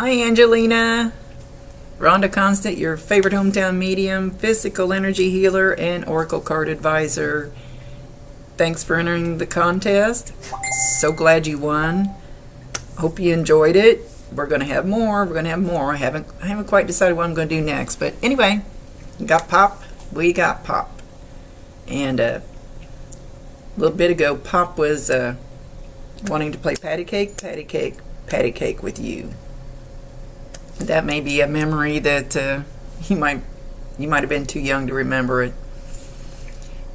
Hi, Angelina. Rhonda Constant, your favorite hometown medium, physical energy healer, and oracle card advisor. Thanks for entering the contest. So glad you won. Hope you enjoyed it. We're going to have more. I haven't quite decided what I'm going to do next. But anyway, we got Pop. And a little bit ago, Pop was wanting to play patty cake with you. That may be a memory that you might have been too young to remember it.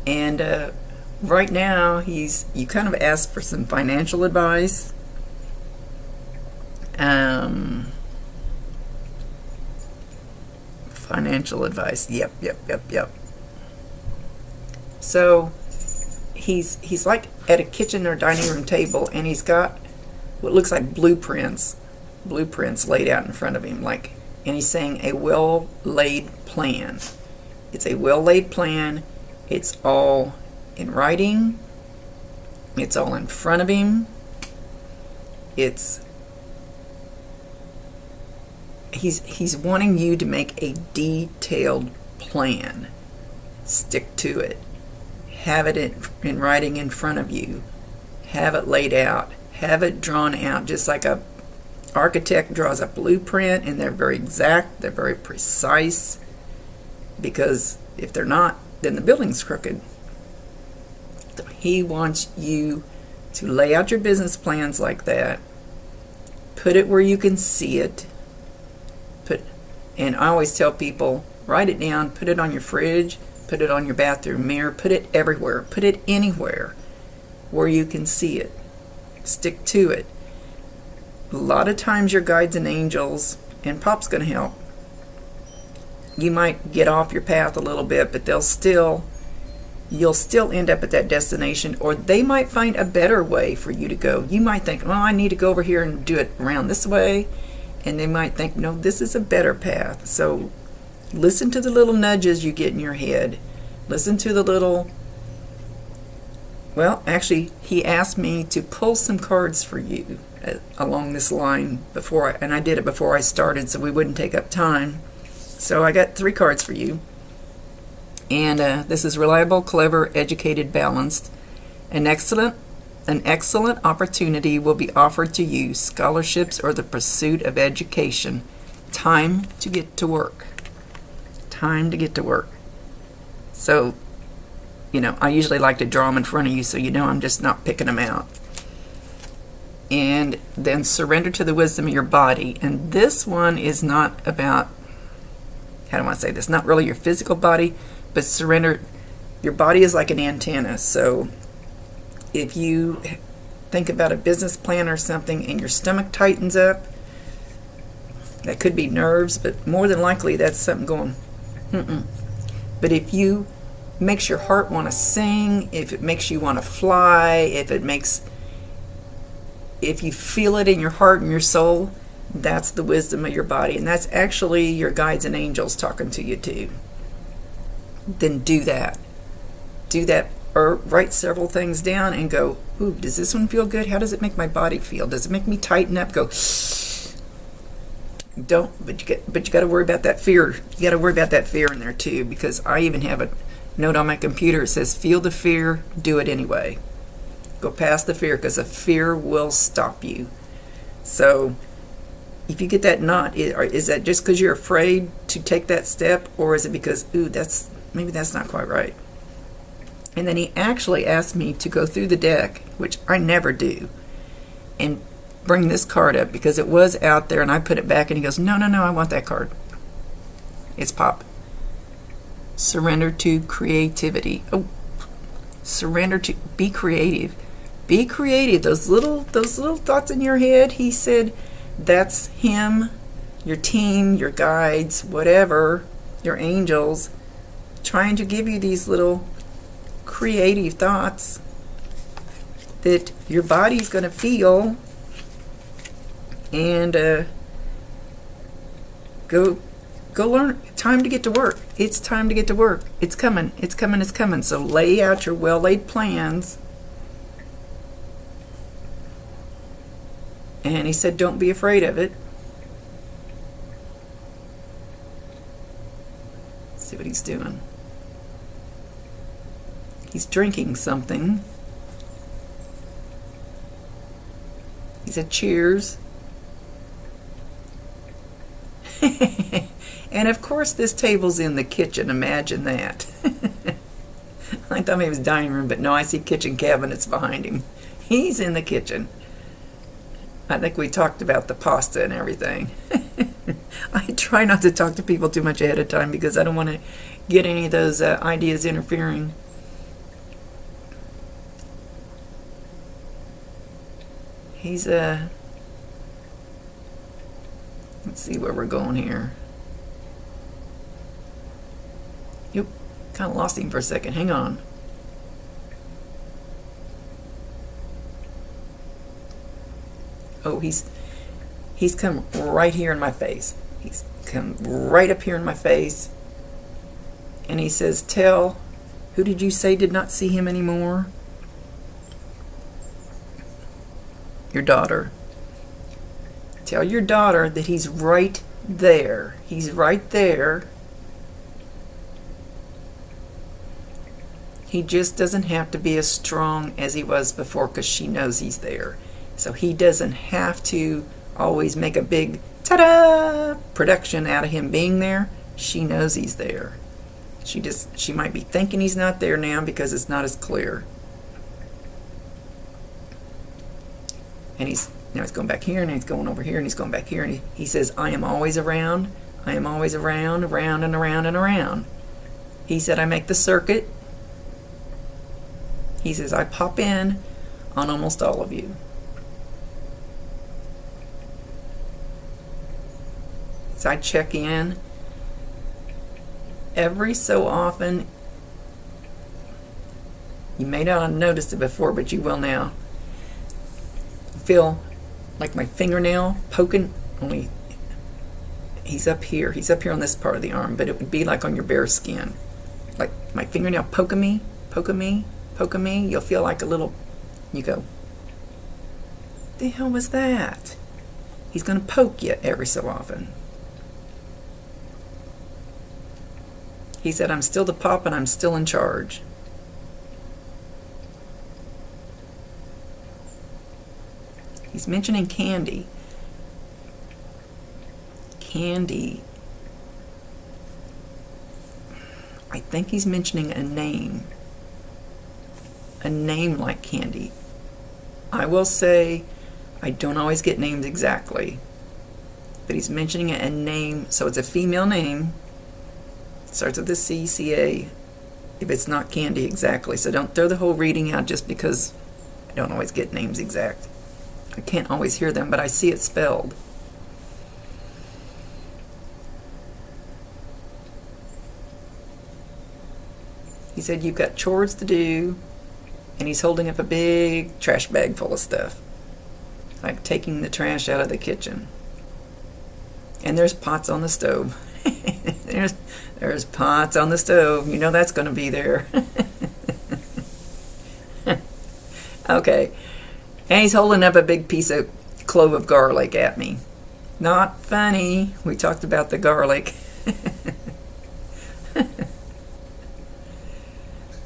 And right now, you kind of asked for some financial advice. Financial advice. Yep. So he's like at a kitchen or dining room table, and he's got what looks like blueprints laid out in front of him, and he's saying a well-laid plan. It's a well-laid plan. It's all in writing. It's all in front of him. He's wanting you to make a detailed plan. Stick to it. Have it in writing in front of you. Have it laid out. Have it drawn out, just like a architect draws a blueprint, and they're very exact, they're very precise, because if they're not, then the building's crooked. So he wants you to lay out your business plans like that, put it where you can see it, and I always tell people, write it down, put it on your fridge, put it on your bathroom mirror, put it everywhere, put it anywhere where you can see it. Stick to it. A lot of times your guides and angels, and Pop's going to help, you might get off your path a little bit, but you'll still end up at that destination, or they might find a better way for you to go. You might think, I need to go over here and do it around this way, and they might think, no, this is a better path. So listen to the little nudges you get in your head. Listen to the little... Well, actually, he asked me to pull some cards for you along this line and I did it before I started, so we wouldn't take up time. So I got 3 cards for you. And this is reliable, clever, educated, balanced. An excellent opportunity will be offered to you, scholarships or the pursuit of education. Time to get to work. Time to get to work. So, I usually like to draw them in front of you so I'm just not picking them out. And then surrender to the wisdom of your body. And this one is not about, how do I say this? Not really your physical body, but surrender. Your body is like an antenna. So if you think about a business plan or something and your stomach tightens up, that could be nerves, but more than likely that's something going, But if you makes your heart want to sing, if it makes you want to fly, if you feel it in your heart and your soul, that's the wisdom of your body, and that's actually your guides and angels talking to you too. Then do that, or write several things down and go, ooh, does this one feel good? How does it make my body feel? Does it make me tighten up? Go. But you got to worry about that fear. You got to worry about that fear in there too, because I even have a note on my computer. It says, feel the fear, do it anyway. Go past the fear, because the fear will stop you. So if you get that knot, is that just because you're afraid to take that step, or is it because, maybe that's not quite right? And then he actually asked me to go through the deck, which I never do, and bring this card up because it was out there, and I put it back, and he goes, no, I want that card. It's Pop. Surrender to creativity. Surrender to, be creative. Be creative. Those little thoughts in your head, he said, that's him, your team, your guides, whatever, your angels, trying to give you these little creative thoughts that your body's going to feel, and go learn. Time to get to work. It's time to get to work. It's coming. So lay out your well-laid plans. And he said, don't be afraid of it. See what he's doing. He's drinking something. He said cheers. And of course this table's in the kitchen. Imagine that. I thought maybe it was dining room, but no, I see kitchen cabinets behind him. He's in the kitchen. I think we talked about the pasta and everything. I try not to talk to people too much ahead of time because I don't want to get any of those ideas interfering. He's let's see where we're going here. Yep, kind of lost him for a second. Hang on. Oh, he's come right here in my face. He's come right up here in my face. And he says, tell, who did you say did not see him anymore? Your daughter. Tell your daughter that he's right there. He's right there. He just doesn't have to be as strong as he was before because she knows he's there. So he doesn't have to always make a big ta-da production out of him being there. She knows he's there. She might be thinking he's not there now because it's not as clear. And now he's going back here, and he's going over here, and he's going back here, and he says, I am always around. I am always around and around and around. He said, I make the circuit. He says, I pop in on almost all of you. So I check in every so often. You may not have noticed it before, but you will now. Feel like my fingernail poking, only he's up here. He's up here on this part of the arm, but it would be like on your bare skin. Like my fingernail poking me, poking me, poking me. You'll feel like a little, you go, the hell was that? He's going to poke you every so often. He said, I'm still the pop and I'm still in charge. He's mentioning Candy. Candy. I think he's mentioning a name. A name like Candy. I will say I don't always get names exactly. But he's mentioning a name, so it's a female name. Starts with a C, C-A, if it's not Candy exactly. So don't throw the whole reading out just because I don't always get names exact. I can't always hear them, but I see it spelled. He said, you've got chores to do, and he's holding up a big trash bag full of stuff. Like taking the trash out of the kitchen. And there's pots on the stove. There's pots on the stove. You know that's going to be there. Okay. And he's holding up a big piece of clove of garlic at me. Not funny. We talked about the garlic.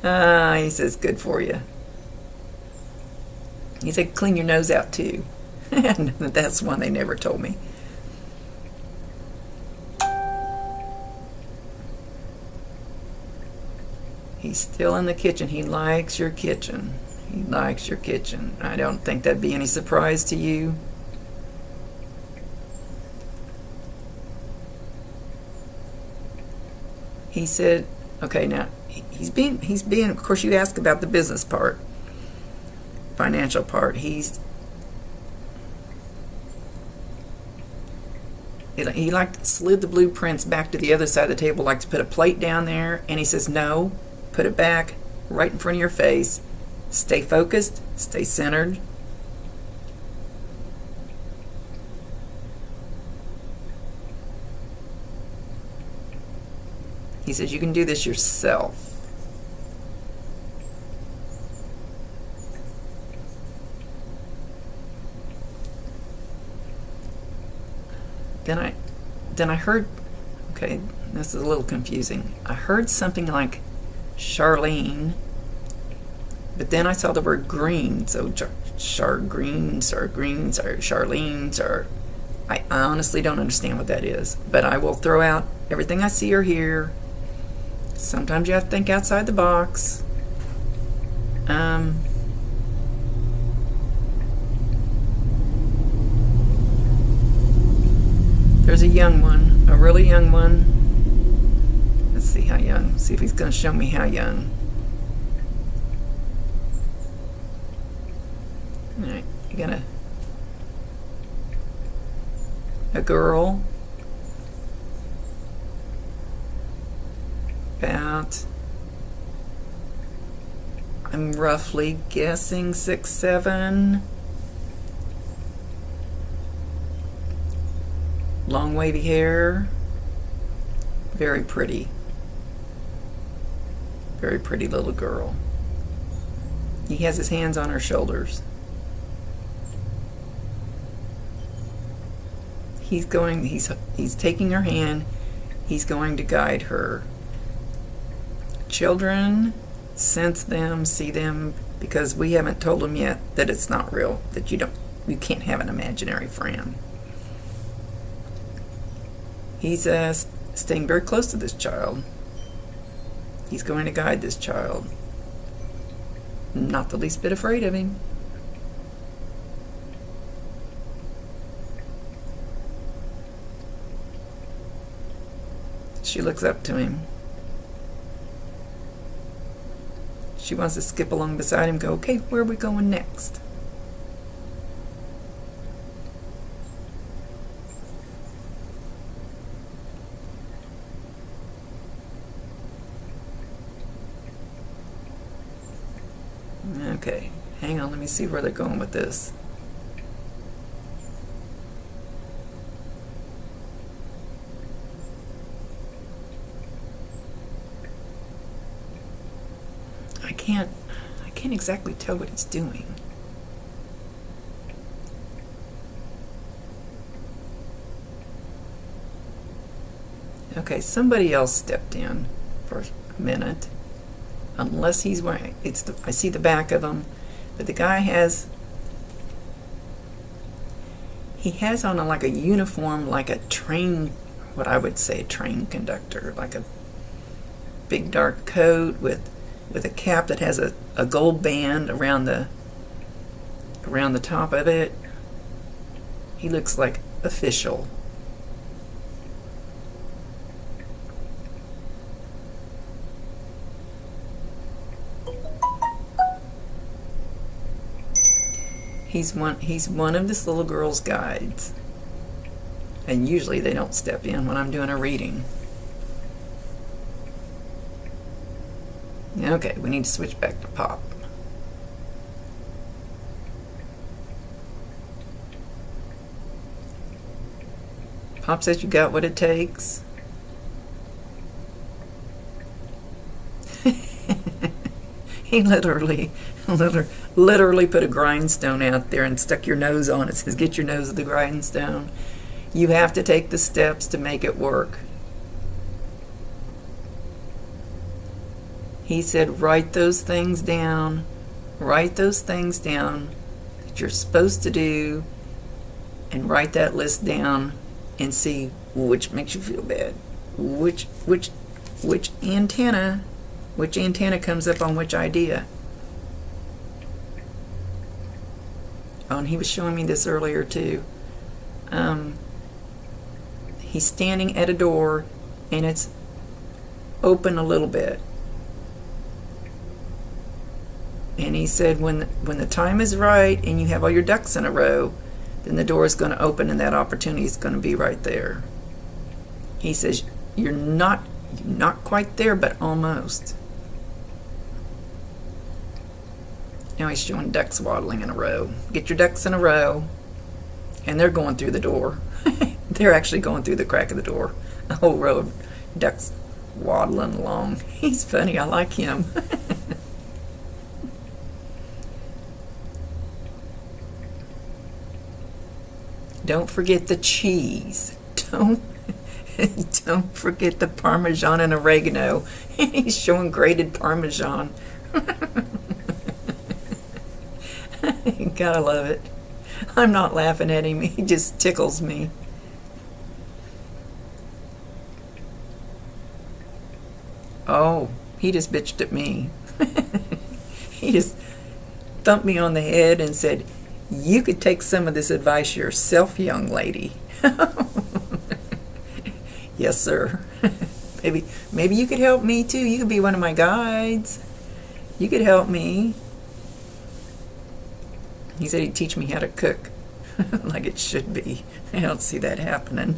He says, good for you. He said, clean your nose out too. That's one they never told me. He's still in the kitchen. He likes your kitchen. He likes your kitchen. I don't think that'd be any surprise to you. He said, okay, now he's being, of course you ask about the business part, financial part. He slid the blueprints back to the other side of the table, like to put a plate down there, and he says, no, put it back right in front of your face. Stay focused, stay centered. He says you can do this yourself. Then I heard, okay, This is a little confusing. I heard something like Charlene, but then I saw the word green, so Charlene's, or I honestly don't understand what that is. But I will throw out everything I see or hear. Sometimes you have to think outside the box. There's a young one, a really young one. Let's see how young. See if he's going to show me how young. All right, you got a girl about, I'm roughly guessing 6, 7. Long wavy hair. Very pretty. Very pretty little girl. He has his hands on her shoulders. He's taking her hand. He's going to guide her. Children sense them, see them, because we haven't told them yet that it's not real, that you can't have an imaginary friend. He's staying very close to this child. He's going to guide this child. Not the least bit afraid of him. She looks up to him. She wants to skip along beside him, go, okay, where are we going next? Okay, hang on, let me see where they're going with this. I can't exactly tell what he's doing. Okay, somebody else stepped in for a minute. Unless he's wearing, I see the back of him, but the guy has on like a uniform, like a train, what I would say a train conductor, like a big dark coat with a cap that has a gold band around the top of it. He looks like official. He's one of this little girl's guides. And usually they don't step in when I'm doing a reading. Okay, we need to switch back to Pop. Pop says you got what it takes. He literally put a grindstone out there and stuck your nose on it. Says, get your nose to the grindstone. You have to take the steps to make it work. He said, write those things down. Write those things down that you're supposed to do, and write that list down and see which makes you feel bad. Which antenna comes up on which idea. Oh, and he was showing me this earlier too. He's standing at a door and it's open a little bit. And he said when the time is right and you have all your ducks in a row, then the door is going to open and that opportunity is going to be right there. He says you're not quite there, but almost. Now he's showing ducks waddling in a row. Get your ducks in a row. And they're going through the door. They're actually going through the crack of the door. A whole row of ducks waddling along. He's funny. I like him. Don't forget the cheese. Don't forget the Parmesan and oregano. He's showing grated Parmesan. Gotta love it. I'm not laughing at him. He just tickles me. Oh, he just bitched at me. He just thumped me on the head and said, "You could take some of this advice yourself, young lady." Yes, sir. Maybe you could help me too. You could be one of my guides. You could help me. He said he'd teach me how to cook like it should be. I don't see that happening.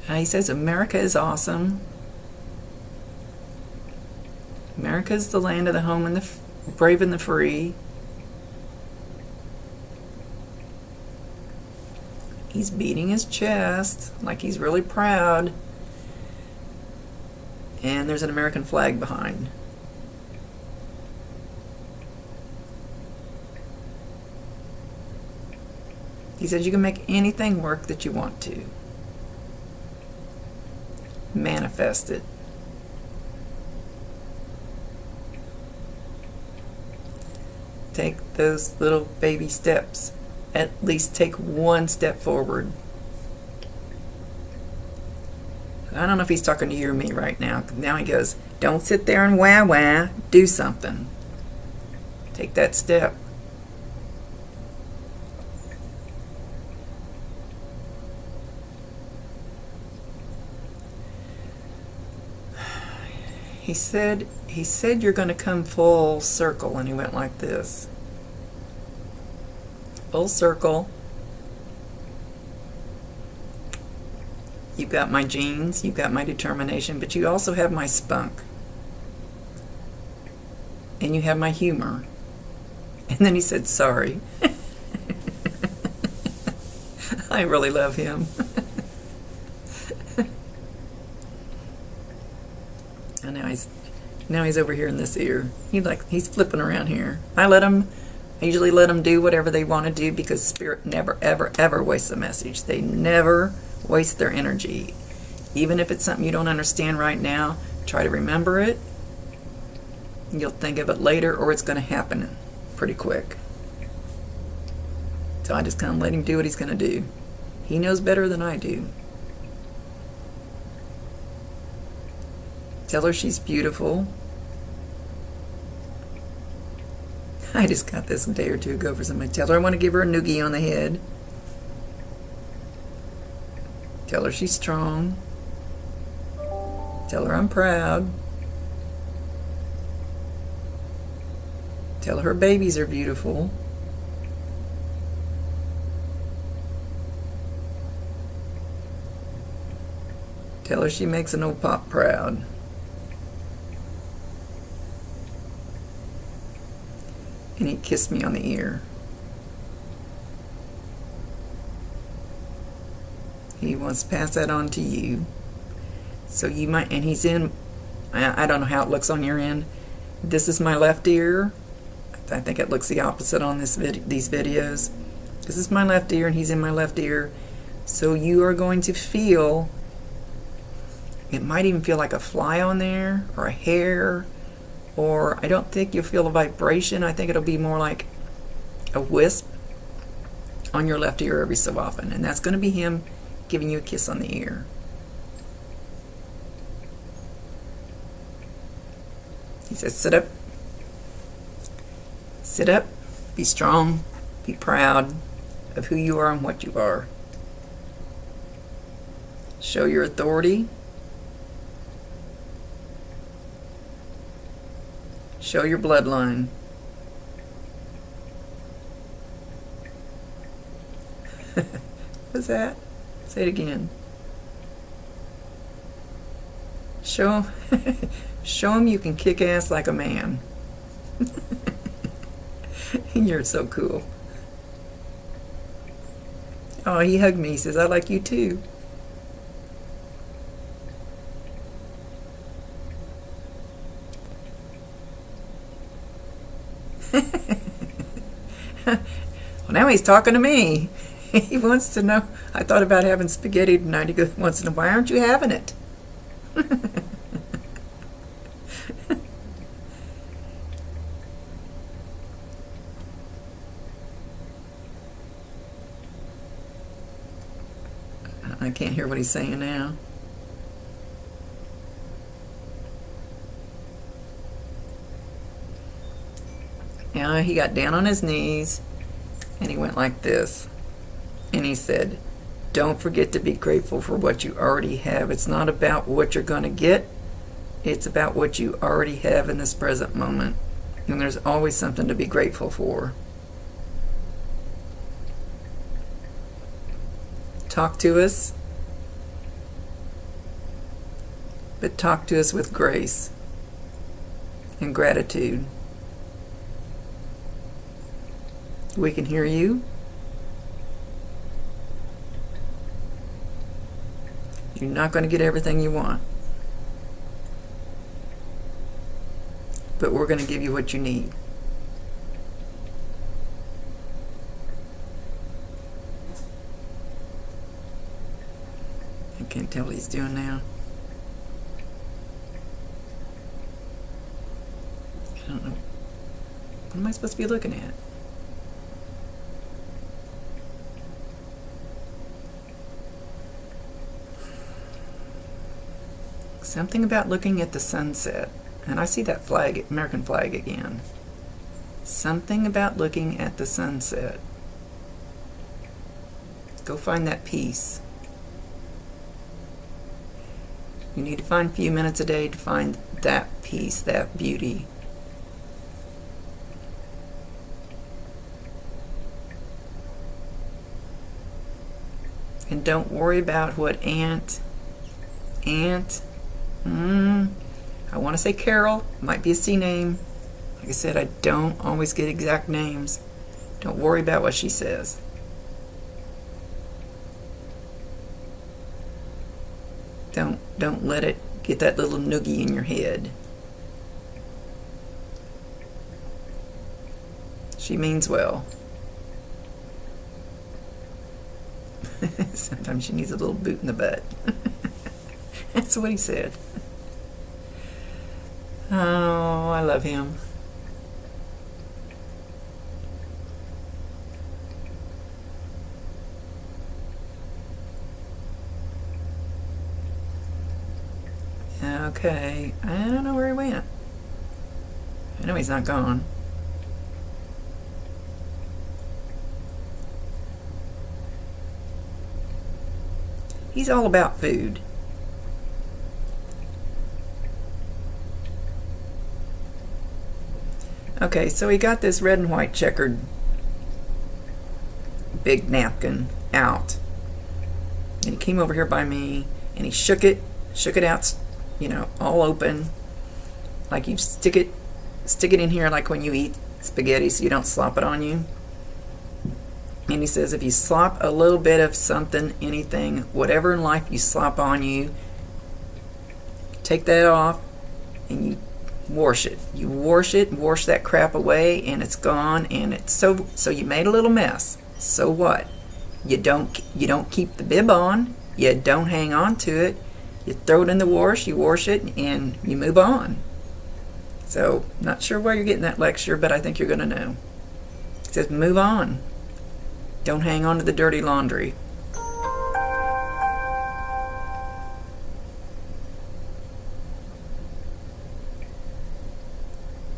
He says America is awesome. America is the land of the home and the brave and the free. He's beating his chest like he's really proud. And there's an American flag behind. He says you can make anything work that you want to. Manifest it. Take those little baby steps. At least take one step forward. I don't know if he's talking to you or me right now. Now he goes, don't sit there and wah wah. Do something. Take that step. He said you're going to come full circle, and he went like this. Full circle. You've got my genes, you've got my determination, but you also have my spunk. And you have my humor. And then he said, sorry. I really love him. And now he's over here in this ear. He's flipping around here. I usually let them do whatever they want to do, because Spirit never, ever, ever wastes a message. They never waste their energy. Even if it's something you don't understand right now, try to remember it. You'll think of it later, or it's going to happen pretty quick. So I just kind of let him do what he's going to do. He knows better than I do. Tell her she's beautiful. I just got this a day or two ago for somebody. Tell her I want to give her a noogie on the head. Tell her she's strong. Tell her I'm proud. Tell her her babies are beautiful. Tell her she makes an old pop proud. And he kissed me on the ear. He wants to pass that on to you. So you might, and he's in, I don't know how it looks on your end. This is my left ear. I think it looks the opposite on these videos. This is my left ear, and he's in my left ear. So you are going to feel, it might even feel like a fly on there, or a hair, or I don't think you'll feel a vibration. I think it'll be more like a wisp on your left ear every so often. And that's going to be him giving you a kiss on the ear. He says, sit up. Sit up. Be strong. Be proud of who you are and what you are. Show your authority. Show your bloodline. What's that? Say it again. Show him you can kick ass like a man. You're so cool. Oh, he hugged me. He says, I like you too. Well, now he's talking to me. He wants to know. I thought about having spaghetti tonight. He goes, wants to know, why aren't you having it? I can't hear what he's saying now. Now he got down on his knees and he went like this. And he said, don't forget to be grateful for what you already have. It's not about what you're going to get. It's about what you already have in this present moment. And there's always something to be grateful for. Talk to us, but talk to us with grace and gratitude. We can hear you. You're not going to get everything you want, but we're going to give you what you need. I can't tell what he's doing now. I don't know. What am I supposed to be looking at? Something about looking at the sunset. And I see that flag, American flag again. Something about looking at the sunset. Go find that peace. You need to find a few minutes a day to find that peace, that beauty. And don't worry about what I want to say Carol, might be a C name. Like I said, I don't always get exact names. Don't worry about what she says. Don't let it get that little noogie in your head. She means well. Sometimes she needs a little boot in the butt. That's what he said. Oh, I love him. Okay, I don't know where he went. I know he's not gone. He's all about food. Okay, so he got this red and white checkered big napkin out. And he came over here by me and he shook it out, you know, all open. Like you stick it in here like when you eat spaghetti so you don't slop it on you. And he says if you slop a little bit of something, anything, whatever in life you slop on you, take that off and you wash it. You wash that crap away and it's gone, and it's so you made a little mess. So what? You don't keep the bib on, you don't hang on to it. You throw it in the wash, you wash it, and you move on. So, not sure why you're getting that lecture, but I think you're going to know. It says move on. Don't hang on to the dirty laundry.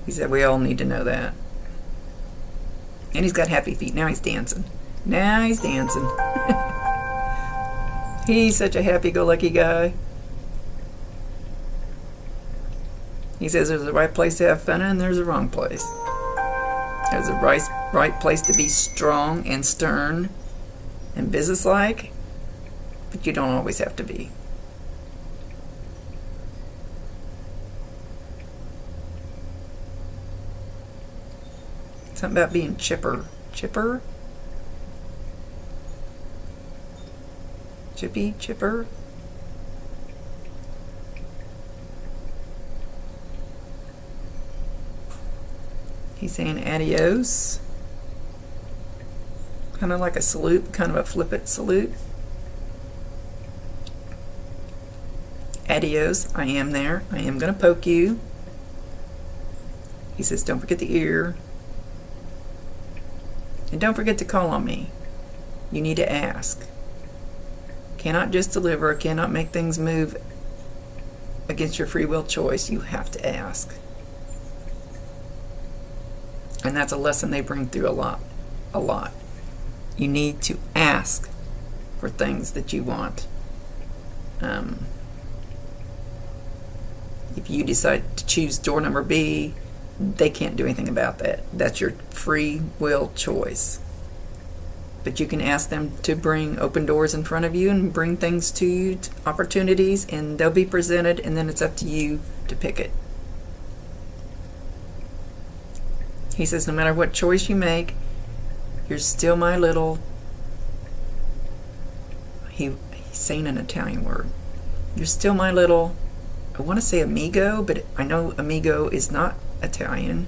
He said we all need to know that. And he's got happy feet. Now he's dancing. He's such a happy-go-lucky guy. He says there's a right place to have fun and there's a wrong place. There's a right place to be strong and stern and businesslike, but you don't always have to be. Something about being chipper. Chipper? Chippy? Chipper? He's saying adios. kind of like a salute, kind of a flippant salute. Adios, I am there. I am going to poke you. He says, don't forget the ear. And don't forget to call on me. You need to ask. Cannot just deliver, cannot make things move against your free will choice. You have to ask. And that's a lesson they bring through a lot. You need to ask for things that you want. If you decide to choose door number B, they can't do anything about that. That's your free will choice. But you can ask them to bring open doors in front of you and bring things to you, opportunities, and they'll be presented, and then it's up to you to pick it. He says, no matter what choice you make, you're still my little... He's saying an Italian word. You're still my little... I want to say amigo, but I know amigo is not Italian.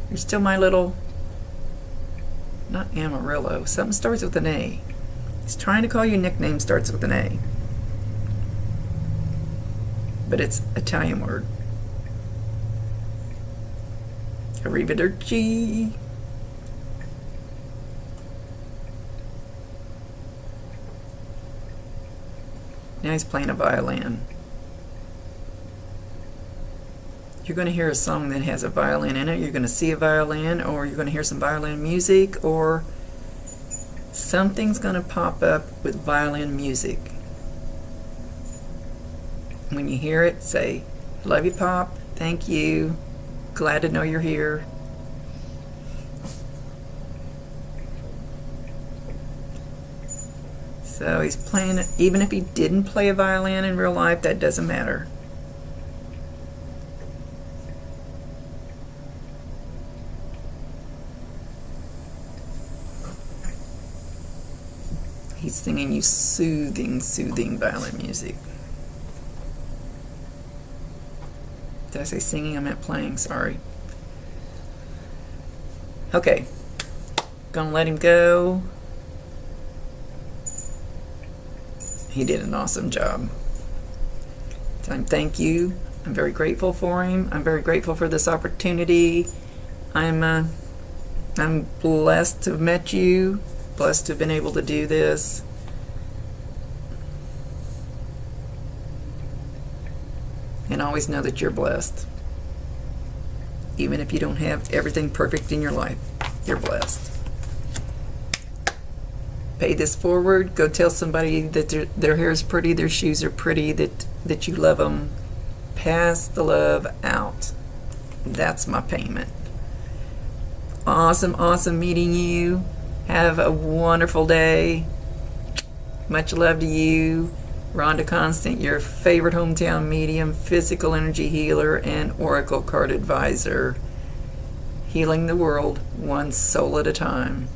You're still my little... Not Amarillo. Something starts with an A. He's trying to call you a nickname starts with an A. But it's Italian word. Arrivederci. Now he's playing a violin. You're going to hear a song that has a violin in it. You're going to see a violin, or you're going to hear some violin music, or something's going to pop up with violin music. When you hear it, say, love you, Pop. Thank you. Glad to know you're here. So he's playing it. Even if he didn't play a violin in real life, that doesn't matter. He's singing you soothing, soothing violin music. Did I say singing? I meant playing, sorry. Okay. Gonna let him go. He did an awesome job. Tell him thank you. I'm very grateful for him. I'm very grateful for this opportunity. I'm blessed to have met you. Blessed to have been able to do this. And always know that you're blessed. Even if you don't have everything perfect in your life, you're blessed. Pay this forward. Go tell somebody that their hair is pretty, their shoes are pretty, that you love them. Pass the love out. That's my payment. Awesome, awesome meeting you. Have a wonderful day. Much love to you. Rhonda Constant, your favorite hometown medium, physical energy healer, and oracle card advisor. Healing the world one soul at a time.